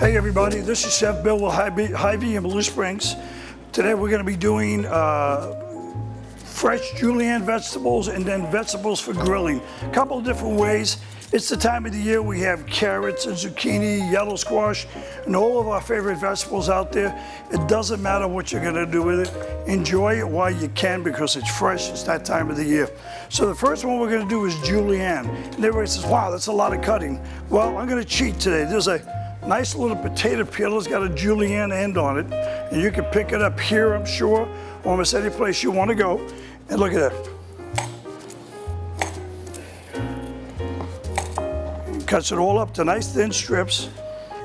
Hey everybody, this is Chef Bill of HyVee in Blue Springs. Today we're going to be doing fresh julienne vegetables and then vegetables for grilling. A couple of different ways. It's the time of the year we have carrots and zucchini, yellow squash, and all of our favorite vegetables out there. It doesn't matter what you're going to do with it. Enjoy it while you can because it's fresh. It's that time of the year. So the first one we're going to do is julienne. And everybody says, wow, that's a lot of cutting. Well, I'm going to cheat today. There's a nice little potato peel. It's got a julienne end on it. And you can pick it up here, I'm sure, or almost any place you want to go. And look at that. Cuts it all up to nice thin strips.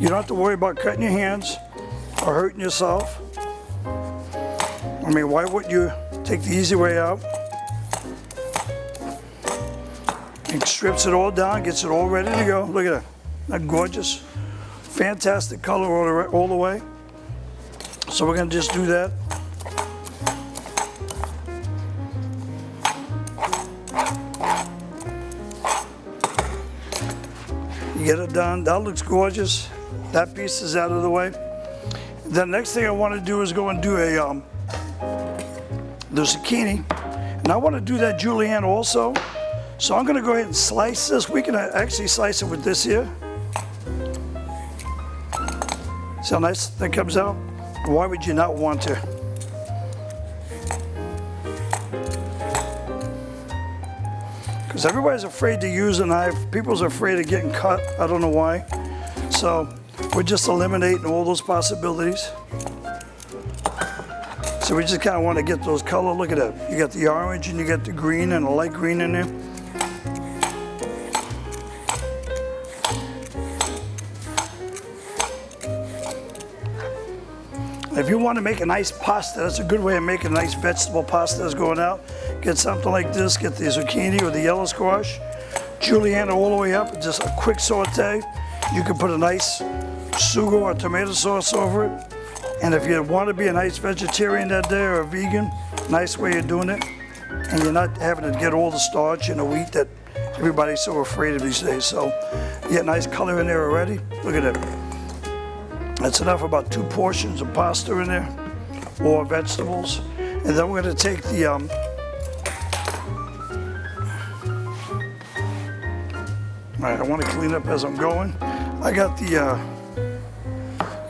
You don't have to worry about cutting your hands or hurting yourself. I mean, why wouldn't you take the easy way out? And strips it all down, gets it all ready to go. Look at that. Isn't that gorgeous? Fantastic color all the way. So we're going to just do that. Get it done. That looks gorgeous. That piece is out of the way. The next thing I want to do is go and do the zucchini, and I want to do that julienne also. So I'm going to go ahead and slice this. We can actually slice it with this here. See how nice that comes out? Why would you not want to? Because everybody's afraid to use a knife. People's afraid of getting cut. I don't know why. So we're just eliminating all those possibilities. So we just kind of want to get those color. Look at that. You got the orange and you got the green and the light green in there. If you want to make a nice pasta, that's a good way of making a nice vegetable pasta that's going out. Get something like this, get the zucchini or the yellow squash, julienne all the way up, and just a quick saute. You can put a nice sugo or tomato sauce over it. And if you want to be a nice vegetarian that day or a vegan, nice way of doing it. And you're not having to get all the starch and the wheat that everybody's so afraid of these days. So you get nice color in there already. Look at it. That's enough, about 2 portions of pasta in there, or vegetables. And then we're going to take the, all right, I want to clean up as I'm going. I got the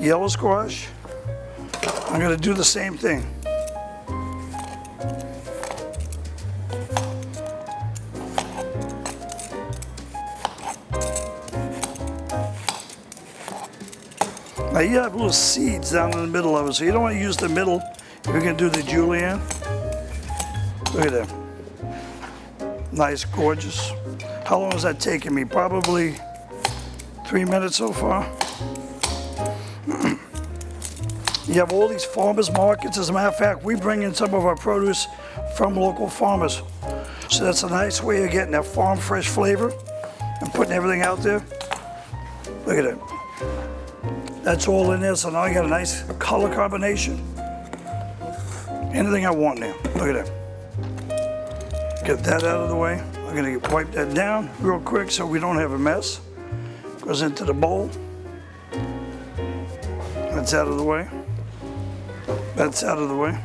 yellow squash. I'm going to do the same thing. Now you have little seeds down in the middle of it, so you don't want to use the middle if you're going to do the julienne. Look at that. Nice, gorgeous. How long is that taking me? Probably 3 minutes so far. You have all these farmers markets. As a matter of fact, we bring in some of our produce from local farmers. So that's a nice way of getting that farm fresh flavor and putting everything out there. Look at it. That's all in there, so now I got a nice color combination. Anything I want now. Look at that. Get that out of the way. I'm gonna wipe that down real quick so we don't have a mess. Goes into the bowl. That's out of the way. That's out of the way.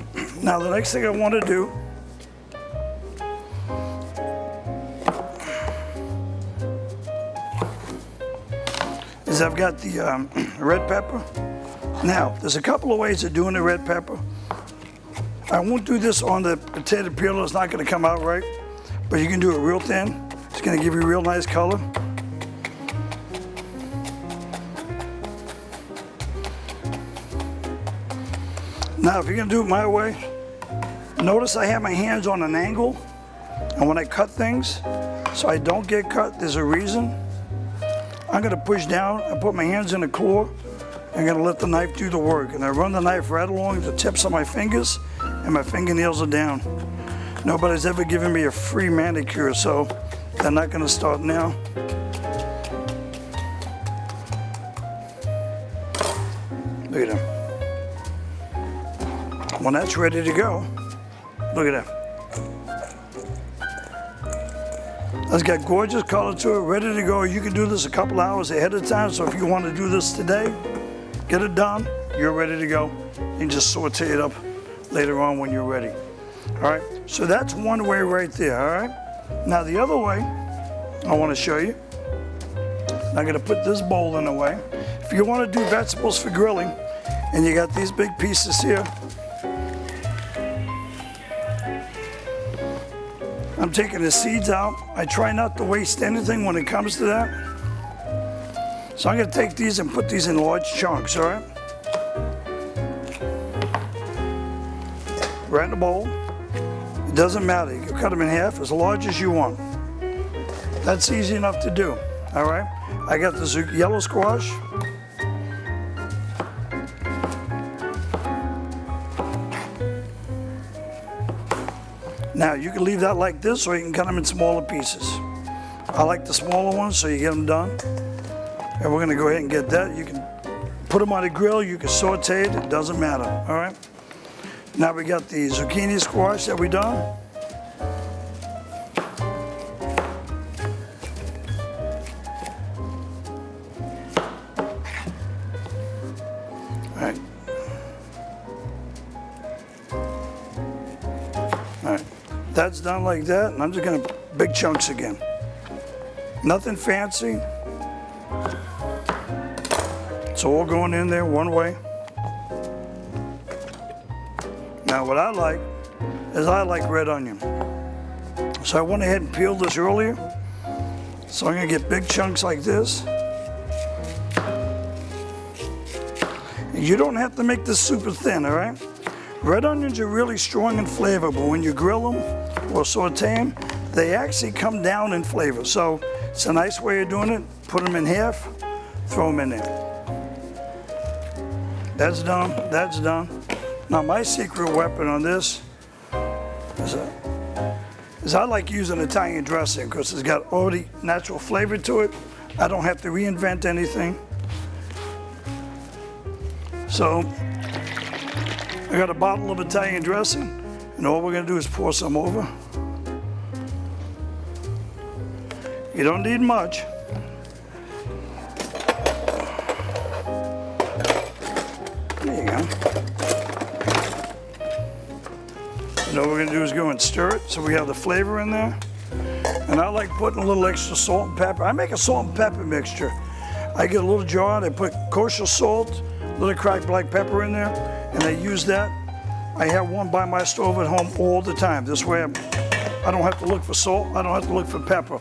Now the next thing I want to do is I've got the red pepper. Now, there's a couple of ways of doing the red pepper. I won't do this on the potato peel, it's not going to come out right, but you can do it real thin. It's going to give you a real nice color. Now, if you're going to do it my way, notice I have my hands on an angle, and when I cut things, so I don't get cut, there's a reason. I'm going to push down and put my hands in the claw. I'm going to let the knife do the work. And I run the knife right along the tips of my fingers, and my fingernails are down. Nobody's ever given me a free manicure, so they're not going to start now. Look at them. When that's ready to go, look at that. It's got gorgeous color to it, ready to go. You can do this a couple hours ahead of time, so if you want to do this today, Get it done, you're ready to go. And just saute it up later on when you're ready. All right, so that's one way right there, all right? Now the other way I want to show you, I'm going to put this bowl in the way. If you want to do vegetables for grilling, and you got these big pieces here, I'm taking the seeds out. I try not to waste anything when it comes to that. So I'm going to take these and put these in large chunks, all right? Right in the bowl. It doesn't matter. You can cut them in half as large as you want. That's easy enough to do, all right? I got the yellow squash. Now you can leave that like this, or you can cut them in smaller pieces. I like the smaller ones, so you get them done. And we're gonna go ahead and get that. You can put them on the grill, you can saute it doesn't matter, all right? Now we got the zucchini squash that we done. All right. All right, that's done like that, and I'm just gonna big chunks again. Nothing fancy. It's all going in there one way. Now what I like is I like red onion. So I went ahead and peeled this earlier. So I'm gonna get big chunks like this. And you don't have to make this super thin, all right? Red onions are really strong in flavor, but when you grill them or saute them, they actually come down in flavor. So it's a nice way of doing it. Put them in half, throw them in there. That's done, that's done. Now my secret weapon on this is I like using Italian dressing because it's got already natural flavor to it. I don't have to reinvent anything. So I got a bottle of Italian dressing, and all we're gonna do is pour some over. You don't need much. There you go. And all we're gonna do is go and stir it so we have the flavor in there. And I like putting a little extra salt and pepper. I make a salt and pepper mixture. I get a little jar, I put kosher salt, a little cracked black pepper in there, and I use that. I have one by my stove at home all the time. This way I don't have to look for salt, I don't have to look for pepper.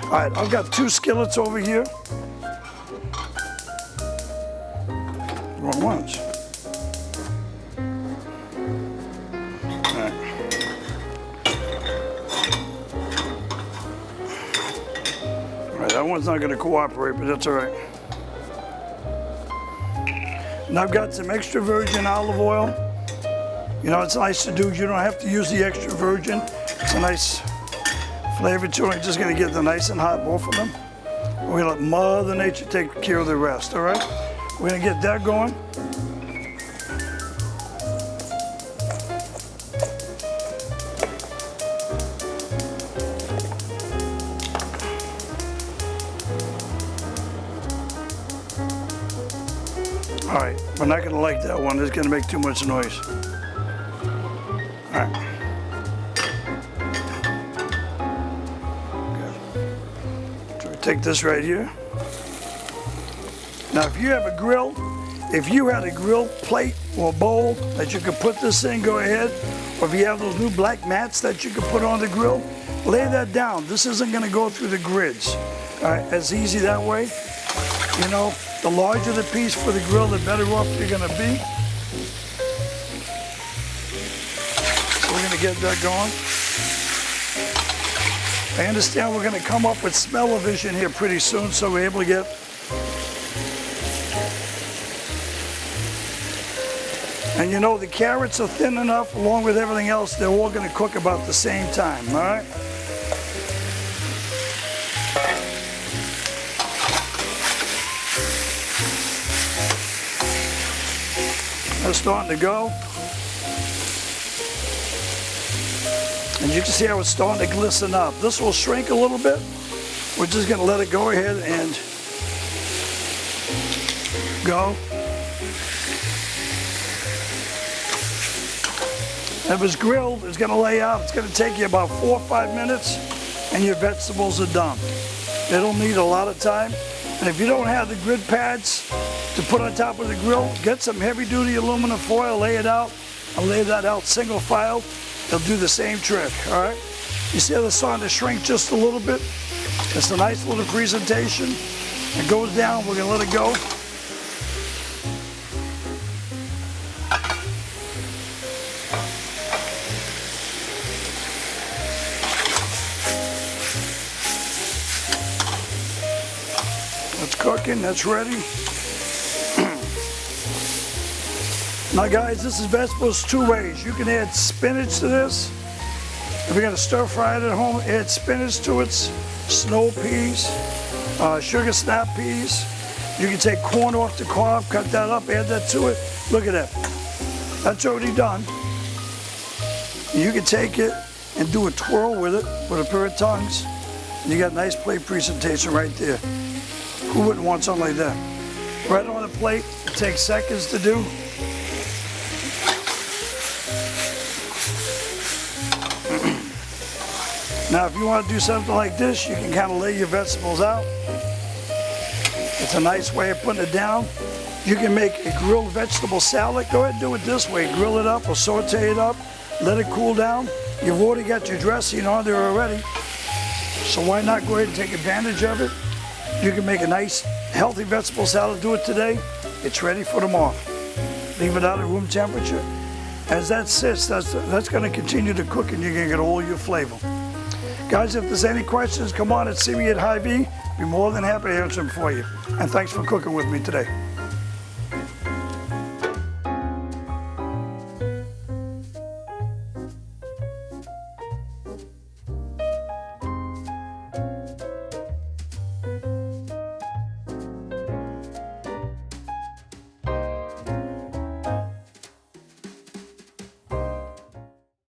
All right, I've got 2 skillets over here. Wrong ones. All right. All right, that one's not gonna cooperate, but that's all right. And I've got some extra virgin olive oil. You know, it's nice to do. You don't have to use the extra virgin. It's a nice flavor to it. I'm just gonna get them nice and hot, both of them. We're gonna let Mother Nature take care of the rest, all right? We're gonna get that going. All right, we're not gonna like that one. It's gonna make too much noise. All right. So we take this right here. Now, if you have a grill, if you had a grill plate or bowl that you could put this in, go ahead. Or if you have those new black mats that you could put on the grill, lay that down. This isn't gonna go through the grids. All right, it's easy that way. You know, the larger the piece for the grill, the better off you're gonna be. So we're gonna get that going. I understand we're gonna come up with smell-o-vision here pretty soon, so we're able to get and you know, the carrots are thin enough, along with everything else, they're all gonna cook about the same time, all right? They're starting to go. And you can see how it's starting to glisten up. This will shrink a little bit. We're just gonna let it go ahead and go. If it's grilled, it's gonna lay out. It's gonna take you about 4 or 5 minutes and your vegetables are done. They don't need a lot of time. And if you don't have the grid pads to put on top of the grill, get some heavy duty aluminum foil, lay it out, and lay that out single file. It'll do the same trick, all right? You see how it's starting to shrink just a little bit? It's a nice little presentation. It goes down, we're gonna let it go. It's cooking, that's ready. Now guys, this is vegetables 2 ways. You can add spinach to this. If you're gonna stir fry it at home, add spinach to it, snow peas, sugar snap peas. You can take corn off the cob, cut that up, add that to it. Look at that. That's already done. You can take it and do a twirl with it with a pair of tongs. And you got a nice plate presentation right there. Who wouldn't want something like that? Right on the plate, it takes seconds to do. Now, if you want to do something like this, you can kind of lay your vegetables out. It's a nice way of putting it down. You can make a grilled vegetable salad. Go ahead and do it this way. Grill it up or saute it up. Let it cool down. You've already got your dressing on there already. So why not go ahead and take advantage of it? You can make a nice, healthy vegetable salad. Do it today. It's ready for tomorrow. Leave it out at room temperature. As that sits, that's going to continue to cook and you're going to get all your flavor. Guys, if there's any questions, come on and see me at HyVee. Be more than happy to answer them for you. And thanks for cooking with me today.